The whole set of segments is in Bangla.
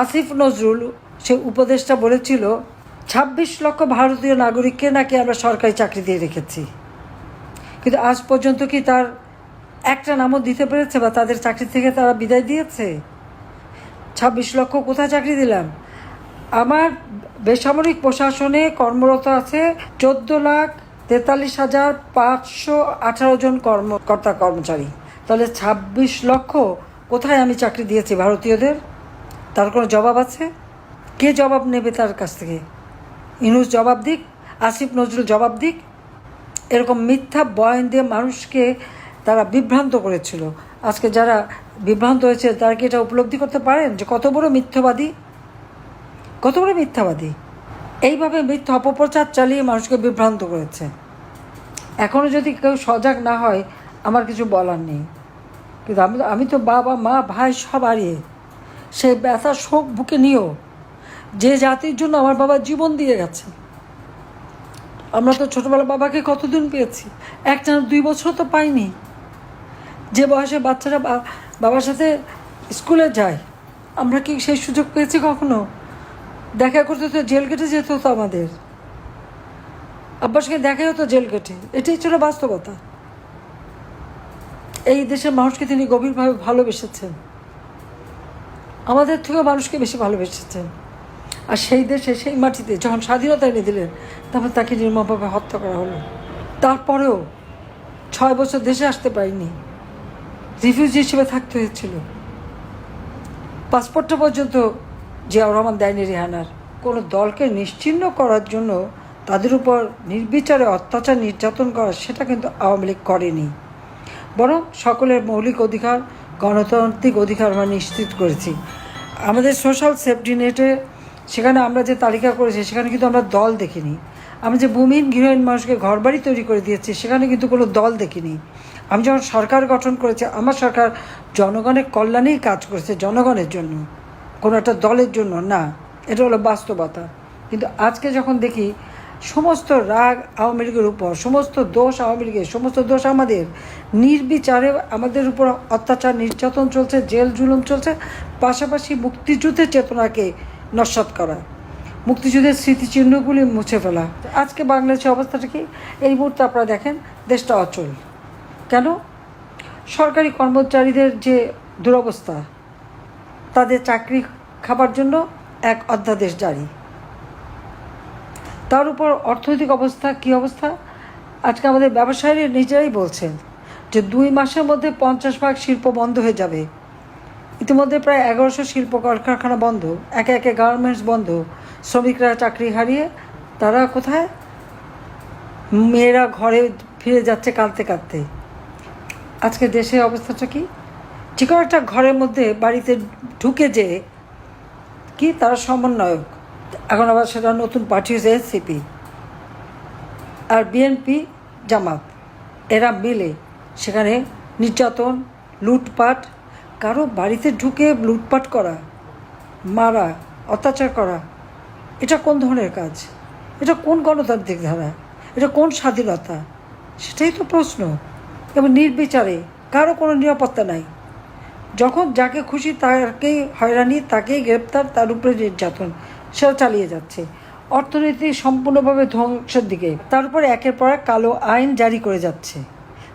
আসিফ নজরুল সে উপদেষ্টা বলেছিল ২৬ লক্ষ ভারতীয় নাগরিককে নাকি আমরা সরকারি চাকরি দিয়ে রেখেছি, কিন্তু আজ পর্যন্ত কি তার একটা নামও দিতে পেরেছে বা তাদের চাকরি থেকে তারা বিদায় দিয়েছে? ২৬ লক্ষ কোথায় চাকরি দিলাম? আমার বেসামরিক প্রশাসনে কর্মরত আছে ১৪,৪৩,৫১৮ জন কর্মকর্তা কর্মচারী। তাহলে ২৬ লক্ষ কোথায় আমি চাকরি দিয়েছি ভারতীয়দের? তার কোনো জবাব আছে? কে জবাব নেবে তার কাছ থেকে? ইউনূস জবাব দিক, আসিফ নজরুল জবাব দিক। এরকম মিথ্যা বয়ান দিয়ে মানুষকে তারা বিভ্রান্ত করেছিল। আজকে যারা বিভ্রান্ত হয়েছে তারা কি এটা উপলব্ধি করতে পারেন যে কত বড় মিথ্যাবাদী, কত বড় মিথ্যাবাদী? এইভাবে মিথ্যা অপপ্রচার চালিয়ে মানুষকে বিভ্রান্ত করেছে। এখনও যদি কেউ সজাগ না হয় আমার কিছু বলার নেই, কিন্তু আমি তো বাবা মা ভাই সব হারিয়ে সেই ব্যথা শোক বুকে নিয়েও যে জাতির জন্য আমার বাবা জীবন দিয়ে গেছে। আমরা তো ছোটোবেলা বাবাকে কতদিন পেয়েছি, 1-2 বছর তো পাইনি। যে বয়সে বাচ্চারা বাবার সাথে স্কুলে যায়, আমরা কি সেই সুযোগ পেয়েছি কখনো? দেখা করতে তো জেল গেটে যেতে হতো আমাদের, আব্বার সঙ্গে দেখাই হতো জেল গেটে। এটাই ছিল বাস্তবতা। এই দেশের মানুষকে তিনি গভীরভাবে ভালোবেসেছেন, আমাদের থেকেও মানুষকে বেশি ভালোবেসেছেন। আর সেই দেশে সেই মাটিতে যখন স্বাধীনতা এনে দিলেন, তারপর তাকে নির্মমভাবে হত্যা করা হলো। তারপরেও 6 বছর দেশে আসতে পারিনি, রিফিউজি হিসেবে থাকতে হয়েছিল। পাসপোর্টটা পর্যন্ত জিয়াউর রহমান দেয়নি রেহানার। কোনো দলকে নিশ্চিহ্ন করার জন্য তাদের উপর নির্বিচারে অত্যাচার নির্যাতন করা, সেটা কিন্তু আওয়ামী লীগ করেনি। বরং সকলের মৌলিক অধিকার, গণতান্ত্রিক অধিকার আমরা নিশ্চিত করেছি। আমাদের সোশ্যাল সেফটি নেটে সেখানে আমরা যে তালিকা করেছি সেখানে কিন্তু আমরা দল দেখিনি। আমরা যে ভূমিহীন গৃহহীন মানুষকে ঘরবাড়ি তৈরি করে দিয়েছি সেখানে কিন্তু কোনো দল দেখিনি। আমি যখন সরকার গঠন করেছি, আমার সরকার জনগণের কল্যাণেই কাজ করেছে, জনগণের জন্য, কোনো একটা দলের জন্য না। এটা হলো বাস্তবতা। কিন্তু আজকে যখন দেখি সমস্ত রাগ আওয়ামী লীগের উপর, সমস্ত দোষ আওয়ামী লীগের, সমস্ত দোষ আমাদের, নির্বিচারে আমাদের উপর অত্যাচার নির্যাতন চলছে, জেল জুলুম চলছে, পাশাপাশি মুক্তিযুদ্ধের চেতনাকে নস্যাৎ করা, মুক্তিযুদ্ধের স্মৃতিচিহ্নগুলি মুছে ফেলা। আজকে বাংলাদেশের অবস্থাটা কি? এই মুহূর্তে আপনারা দেখেন দেশটা অচল। কেন? সরকারি কর্মচারীদের যে দুরবস্থা, তাদের চাকরি খাবার জন্য এক অধ্যাদেশ জারি, তার উপর অর্থনৈতিক অবস্থা কী অবস্থা? আজকে আমাদের ব্যবসায়ীরা নিজেরাই বলছেন যে 2 মাসের মধ্যে 50% শিল্প বন্ধ হয়ে যাবে। ইতিমধ্যে প্রায় 1100 শিল্প কলকারখানা বন্ধ, একে একে গার্মেন্টস বন্ধ, শ্রমিকরা চাকরি হারিয়ে তারা কোথায়? মেয়েরা ঘরে ফিরে যাচ্ছে কাঁদতে কাঁদতে। আজকে দেশের অবস্থাটা কি? যে কোনো একটা ঘরের মধ্যে বাড়িতে ঢুকে যে কি তারা সমন্বয়ক, এখন আবার সেটা নতুন পার্টি হয়েছে এনসিপি আর বিএনপি জামাত, এরা মিলে সেখানে নির্যাতন, লুটপাট, কারো বাড়িতে ঢুকে লুটপাট করা, মারা, অত্যাচার করা, এটা কোন ধরনের কাজ? এটা কোন গণতান্ত্রিক ধারা? এটা কোন স্বাধীনতা? সেটাই তো প্রশ্ন। এবং নির্বিচারে, কারো কোনো নিরাপত্তা নাই। যখন যাকে খুশি তাকেই হয়রানি, তাকেই গ্রেপ্তার, তার উপরে নির্যাতন সেটা চালিয়ে যাচ্ছে। অর্থনীতি সম্পূর্ণভাবে ধ্বংসের দিকে। তার উপরে একের পর এক কালো আইন জারি করে যাচ্ছে।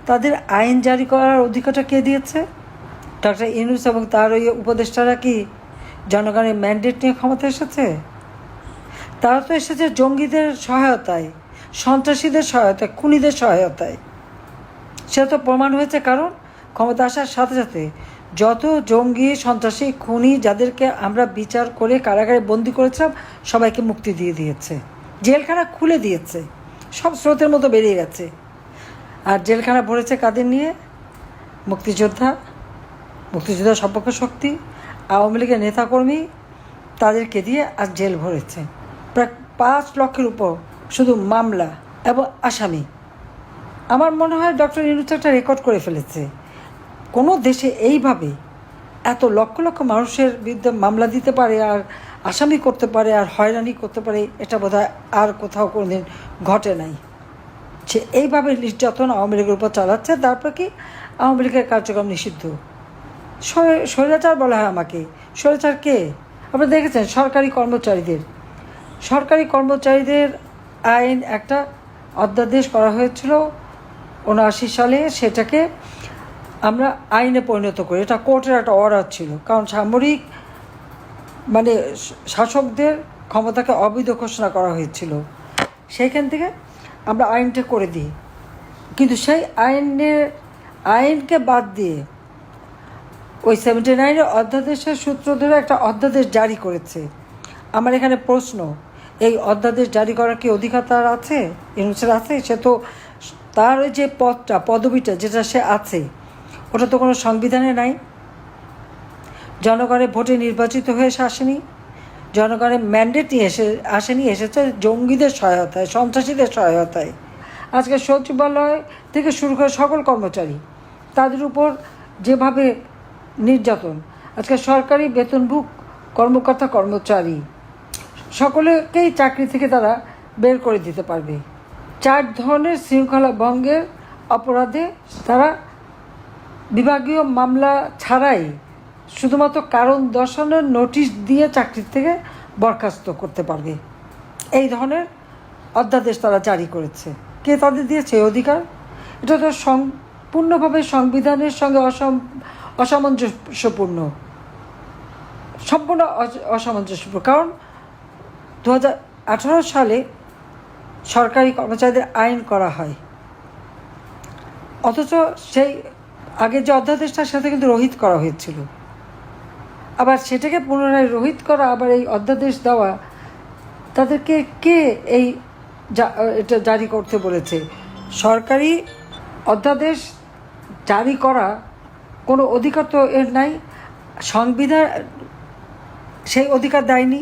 তাদের আইন জারি করার অধিকারটা কে দিয়েছে? ডক্টর ইউনূস এবং তার ওই উপদেষ্টারা কি জনগণের ম্যান্ডেট নিয়ে ক্ষমতা এসেছে? তারা তো এসেছে জঙ্গিদের সহায়তায়, সন্ত্রাসীদের সহায়তায়, খুনিদের সহায়তায়। সেটা তো প্রমাণ হয়েছে। কারণ ক্ষমতা আসার সাথে সাথে যত জঙ্গি, সন্ত্রাসী, খুনি যাদেরকে আমরা বিচার করে কারাগারে বন্দি করেছিলাম সবাইকে মুক্তি দিয়ে দিয়েছে, জেলখানা খুলে দিয়েছে, সব স্রোতের মতো বেরিয়ে গেছে। আর জেলখানা ভরেছে কাদের নিয়ে? মুক্তিযোদ্ধা, মুক্তিযোদ্ধা সম্পর্ক শক্তি, আওয়ামী লীগের নেতাকর্মী, তাদেরকে দিয়ে আজ জেল ভরেছে। প্রায় 5 লক্ষের উপর শুধু মামলা এবং আসামি। আমার মনে হয় ডক্টর ইউনূস একটা রেকর্ড করে ফেলেছে। কোনো দেশে এইভাবে এত লক্ষ লক্ষ মানুষের বিরুদ্ধে মামলা দিতে পারে আর আসামি করতে পারে আর হয়রানি করতে পারে, এটা বোধহয় আর কোথাও কোনোদিন ঘটে নাই। সে এইভাবে নির্যাতন আওয়ামী লীগের উপর চালাচ্ছে। তারপর কি? আওয়ামী লীগের কার্যক্রম নিষিদ্ধ। স্বৈরাচার বলা হয় আমাকে। স্বৈরাচার কে? আপনারা দেখেছেন সরকারি কর্মচারীদের আইন একটা অধ্যাদেশ করা হয়েছিল 79 সালে, সেটাকে আমরা আইনে পরিণত করি। এটা কোর্টের একটা অর্ডার ছিল, কারণ সামরিক শাসকদের ক্ষমতাকে অবৈধ ঘোষণা করা হয়েছিল। সেইখান থেকে আমরা আইনটা করে দিই, কিন্তু সেই আইনকে বাদ দিয়ে ওই 79 অধ্যাদেশের সূত্র ধরে একটা অধ্যাদেশ জারি করেছে। আমার এখানে প্রশ্ন, এই অধ্যাদেশ জারি করার কি অধিকার তার আছে? ইউনূসের আছে? সে তো তার ওই যে পদবিটা যেটা সে আছে, ওটা তো কোনো সংবিধানে নাই। জনগণের ভোটে নির্বাচিত হয়ে সে আসেনি, জনগণের ম্যান্ডেট নিয়ে আসেনি, এসেছে জঙ্গিদের সহায়তায়, সন্ত্রাসীদের সহায়তায়। আজকে সচিবালয় থেকে শুরু করে সকল কর্মচারী, তাদের উপর যেভাবে নির্যাতন, আজকে সরকারি বেতনভুক কর্মচারী সকলেকেই চাকরি থেকে তারা বের করে দিতে পারবে। 4 ধরনের শৃঙ্খলা ভঙ্গের অপরাধে তারা বিভাগীয় মামলা ছাড়াই শুধুমাত্র কারণ দর্শানোর নোটিশ দিয়ে চাকরি থেকে বরখাস্ত করতে পারবে। এই ধরনের অধ্যাদেশ তারা জারি করেছে। কে তাদের দিয়েছে এই অধিকার? এটা তো সম্পূর্ণভাবে সংবিধানের সঙ্গে অসামঞ্জস্যপূর্ণ, সম্পূর্ণ অসামঞ্জস্যপূর্ণ। কারণ 2018 সালে সরকারি কর্মচারীদের আইন করা হয়, অথচ সেই আগের যে অধ্যাদেশটা সেটা কিন্তু রহিত করা হয়েছিল। আবার সেটাকে পুনরায় রহিত করা, আবার এই অধ্যাদেশ দেওয়া, তাদেরকে কে এটা জারি করতে বলেছে? সরকারি অধ্যাদেশ জারি করা কোনো অধিকার তো এর নাই, সংবিধান সেই অধিকার দেয়নি।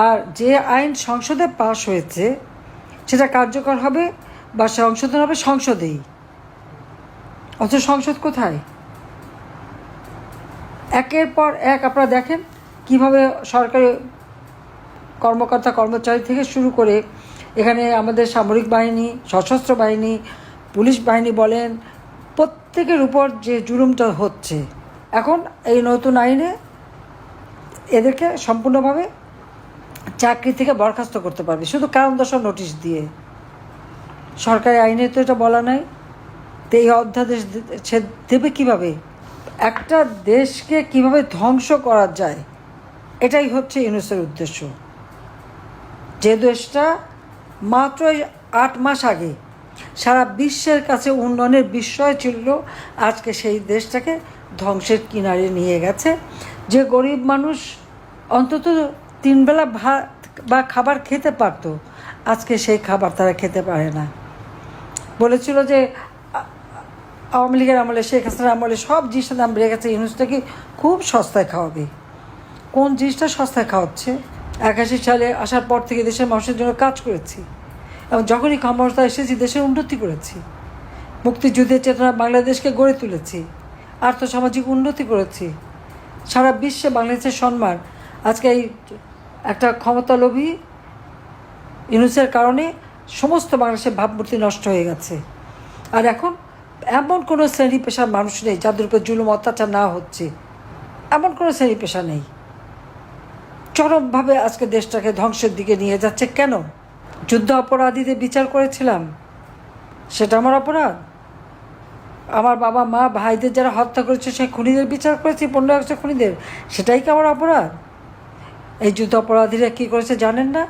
আর যে আইন সংসদে পাশ হয়েছে সেটা কার্যকর হবে বা সংশোধন হবে সংসদেই, অথচ সংসদ কোথায়? একের পর এক আপনারা দেখেন কিভাবে সরকারি কর্মচারী থেকে শুরু করে এখানে আমাদের সামরিক বাহিনী, সশস্ত্র বাহিনী, পুলিশ বাহিনী বলেন, প্রত্যেকের উপর যে জুলুমটা হচ্ছে, এখন এই নতুন আইনে এদেরকে সম্পূর্ণভাবে চাকরি থেকে বরখাস্ত করতে পারবে শুধু কারণ দর্শানোর নোটিশ দিয়ে। সরকারি আইনে তো এটা বলা নাই, তো এই অধ্যাদেশ সে দেবে কীভাবে? একটা দেশকে কিভাবে ধ্বংস করা যায়, এটাই হচ্ছে ইউনূসের উদ্দেশ্য। যে দেশটা মাত্র 8 মাস আগে সারা বিশ্বের কাছে উন্নয়নের বিস্ময় ছিল, আজকে সেই দেশটাকে ধ্বংসের কিনারে নিয়ে গেছে। যে গরিব মানুষ অন্তত 3 বেলা ভাত বা খাবার খেতে পারতো, আজকে সেই খাবার তারা খেতে পারে না। বলেছিল যে আওয়ামী লীগের আমলে, শেখ হাসিনার আমলে সব জিনিসের দাম বেড়ে গেছে, ইউনূসটাকে খুব সস্তায় খাওয়াবে। কোন জিনিসটা সস্তায় খাওয়াচ্ছে? 81 সালে আসার পর থেকে দেশের মানুষের জন্য কাজ করেছি, এবং যখনই ক্ষমতা এসেছি দেশের উন্নতি করেছি, মুক্তিযুদ্ধের চেতনা বাংলাদেশকে গড়ে তুলেছি, আর্থসামাজিক উন্নতি করেছি, সারা বিশ্বে বাংলাদেশের সম্মান। আজকে এই একটা ক্ষমতালোভী ইউনূসের কারণে সমস্ত বাংলাদেশের ভাবমূর্তি নষ্ট হয়ে গেছে। আর এখন এমন কোনো শ্রেণী পেশার মানুষ নেই যাদের উপর জুলুম অত্যাচার না হচ্ছে, এমন কোনো শ্রেণী পেশা নেই। চরমভাবে আজকে দেশটাকে ধ্বংসের দিকে নিয়ে যাচ্ছে। কেন? যুদ্ধ অপরাধীদের বিচার করেছিলাম, সেটা আমার অপরাধ? আমার বাবা মা ভাইদের যারা হত্যা করেছে সেই খুনিদের বিচার করেছি, 15 আগস্টের খুনিদের, সেটাই কি আমার অপরাধ? এই যুদ্ধ অপরাধীরা কী করেছে জানেন না?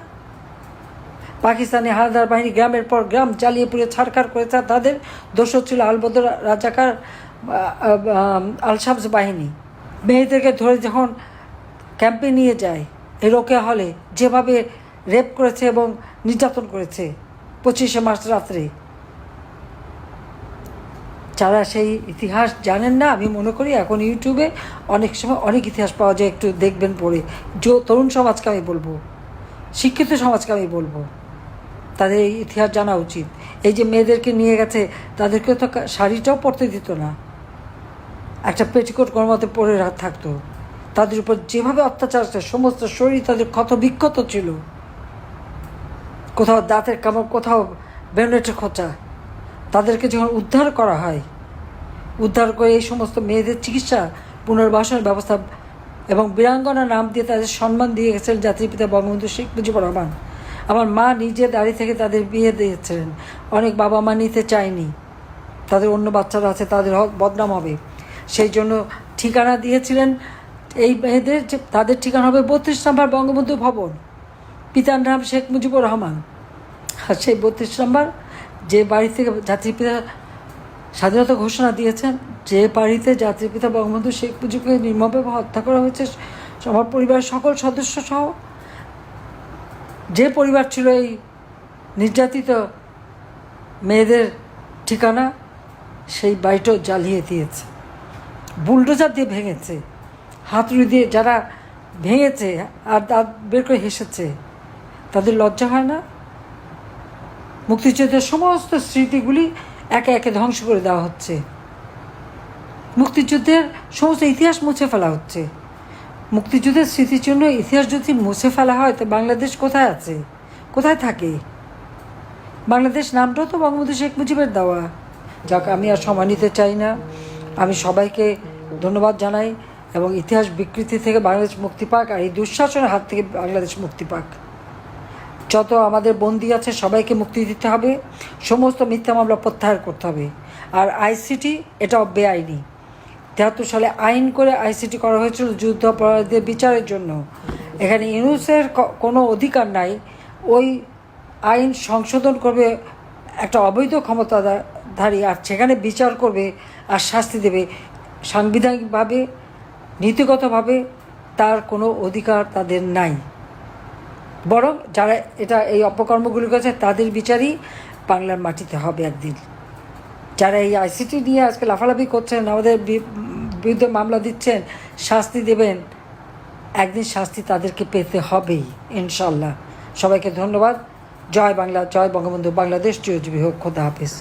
পাকিস্তানি হানাদার বাহিনী গ্রামের পর গ্রাম জ্বালিয়ে পুড়ে ছাড়খাড় করেছে। তাদের দোষর ছিল আলবদর রাজাকার, আল শামস বাহিনী। মেয়েদেরকে ধরে যখন ক্যাম্পে নিয়ে যায়, এই রোকেয়া হলে যেভাবে রেপ করেছে এবং নির্যাতন করেছে 25শে মার্চ রাত্রে। যারা সেই ইতিহাস জানেন না, আমি মনে করি এখন ইউটিউবে অনেক সময় অনেক ইতিহাস পাওয়া যায়, একটু দেখবেন পড়ে। তরুণ সমাজকে আমি বলবো, শিক্ষিত সমাজকে আমি বলবো, তাদের এই ইতিহাস জানা উচিত। এই যে মেয়েদেরকে নিয়ে গেছে, তাদেরকে তো শাড়িটাও পরতে দিত না, একটা পেটিকোট গরমাতে পরে থাকতো। তাদের উপর যেভাবে অত্যাচার আছে, সমস্ত শরীর তাদের ক্ষত বিক্ষত ছিল, কোথাও দাঁতের কামড়, কোথাও বেলনেটের খোঁচা। তাদেরকে যখন উদ্ধার করা হয়, উদ্ধার করে এই সমস্ত মেয়েদের চিকিৎসা পুনর্বাসনের ব্যবস্থা এবং বীরাঙ্গনা নাম দিয়ে তাদের সম্মান দিয়ে গেছিলেন জাতির পিতা বঙ্গবন্ধু শেখ মুজিবুর রহমান। আমার মা নিজে দাঁড়িয়ে থেকে তাদের বিয়ে দিয়েছিলেন। অনেক বাবা মা নিতে চায়নি, তাদের অন্য বাচ্চারা আছে, তাদের বদনাম হবে, সেই জন্য ঠিকানা দিয়েছিলেন এই মেয়েদের যে তাদের ঠিকানা হবে 32 নম্বর বঙ্গবন্ধু ভবন, পিতার নাম শেখ মুজিবুর রহমান। আর সেই 32 নম্বর যে বাড়ি থেকে জাতির পিতা স্বাধীনতা ঘোষণা দিয়েছেন, যে বাড়িতে জাতির পিতা বঙ্গবন্ধু শেখ মুজিবকে নির্মমভাবে হত্যা করা হয়েছে, আমার পরিবারের সকল সদস্য সহ যে পরিবার ছিল এই নির্যাতিত মেয়েদের ঠিকানা, সেই বাড়িটাও জ্বালিয়ে দিয়েছে, বুলডোজার দিয়ে ভেঙেছে, হাতুড়ি দিয়ে যারা ভেঙেছে আর দাঁত বের করে হেসেছে, তাদের লজ্জা হয় না? মুক্তিযুদ্ধের সমস্ত স্মৃতিগুলি একে একে ধ্বংস করে দেওয়া হচ্ছে, মুক্তিযুদ্ধের সমস্ত ইতিহাস মুছে ফেলা হচ্ছে। মুক্তিযুদ্ধের স্মৃতির জন্য ইতিহাস যদি মুছে ফেলা হয় তো বাংলাদেশ কোথায় আছে, কোথায় থাকে? বাংলাদেশ নামটাও তো বঙ্গবন্ধু শেখ মুজিবের দেওয়া। যাক, আমি আর সময় নিতে চাই না। আমি সবাইকে ধন্যবাদ জানাই এবং ইতিহাস বিকৃতি থেকে বাংলাদেশ মুক্তি পাক, আর এই দুঃশাসনের হাত থেকে বাংলাদেশ মুক্তি পাক। যত আমাদের বন্দী আছে সবাইকে মুক্তি দিতে হবে, সমস্ত মিথ্যা মামলা প্রত্যাহার করতে হবে। আর আইসিটি এটাও বেআইনি। 73 সালে আইন করে আইসিটি করা হয়েছিল যুদ্ধ অপরাধীদের বিচারের জন্য। এখানে ইউনুসের কোনো অধিকার নাই। ওই আইন সংশোধন করবে একটা অবৈধ ক্ষমতাধারী, আর সেখানে বিচার করবে আর শাস্তি দেবে সাংবিধানিকভাবে, নীতিগতভাবে তার কোনো অধিকার তাদের নাই। বরং যারা এই অপকর্মগুলি করেছে তাদের বিচারই বাংলার মাটিতে হবে একদিন। যারা এই আইসিটি নিয়ে আজকে লাফালাফি করছেন, আমাদের বিরুদ্ধে মামলা দিচ্ছেন, শাস্তি দেবেন, একদিন শাস্তি তাদেরকে পেতে হবেই ইনশাল্লাহ। সবাইকে ধন্যবাদ। জয় বাংলা, জয় বঙ্গবন্ধু, বাংলাদেশ চিরজীবী হোক। খোদা হাফিজ।